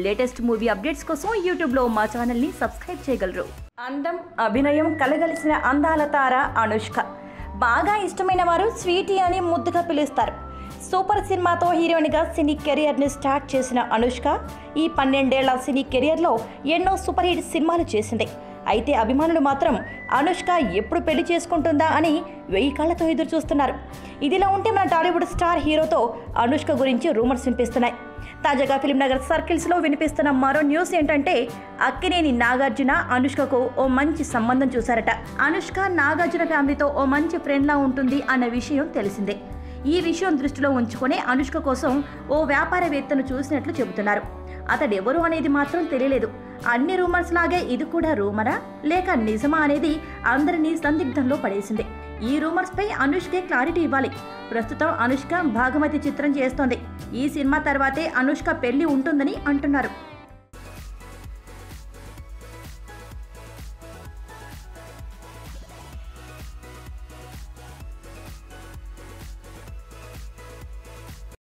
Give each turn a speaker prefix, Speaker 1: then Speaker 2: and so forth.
Speaker 1: Latest movie updates కోసం యూట్యూబ్లో మా ఛానల్ని సబ్స్క్రైబ్ చేయగలరు. అందం, అభినయం కలగలిసిన అందాల తార అనుష్క. బాగా ఇష్టమైన వారు స్వీటీ అని ముద్దుగా పిలుస్తారు. సూపర్ సినిమాతో హీరోయిన్గా సినీ కెరియర్ని స్టార్ట్ చేసిన అనుష్క ఈ 12 ఏళ్ల సినీ కెరియర్లో ఎన్నో సూపర్ హిట్ సినిమాలు చేసింది. అయితే అభిమానులు మాత్రం అనుష్క ఎప్పుడు పెళ్లి చేసుకుంటుందా అని 1000 కళ్ళతో ఎదురు చూస్తున్నారు. ఇదిలా ఉంటే మన టాలీవుడ్ స్టార్ హీరోతో అనుష్క గురించి రూమర్స్ వినిపిస్తున్నాయి. తాజాగా ఫిల్మ్నగర్ సర్కిల్స్లో వినిపిస్తున్న మరో న్యూస్ ఏంటంటే అక్కినేని నాగార్జున అనుష్కకు ఓ మంచి సంబంధం చూశారట. అనుష్క నాగార్జున ఫ్యామిలీతో ఓ మంచి ఫ్రెండ్లా ఉంటుంది అన్న విషయం తెలిసిందే. ఈ విషయం దృష్టిలో ఉంచుకునే అనుష్క కోసం ఓ వ్యాపారవేత్తను చూసినట్లు చెబుతున్నారు. అతడెవరు అనేది మాత్రం తెలియలేదు. అన్ని రూమర్స్ లాగే ఇది కూడా రూమరా లేక నిజమా అనేది అందరినీ సందిగ్ధంలో పడేసింది. ఈ రూమర్స్ పై అనుష్కే క్లారిటీ ఇవ్వాలి. ప్రస్తుతం అనుష్క భాగమతి చిత్రం చేస్తోంది. ఈ సినిమా తర్వాతే అనుష్క పెళ్లి ఉంటుందని అంటున్నారు.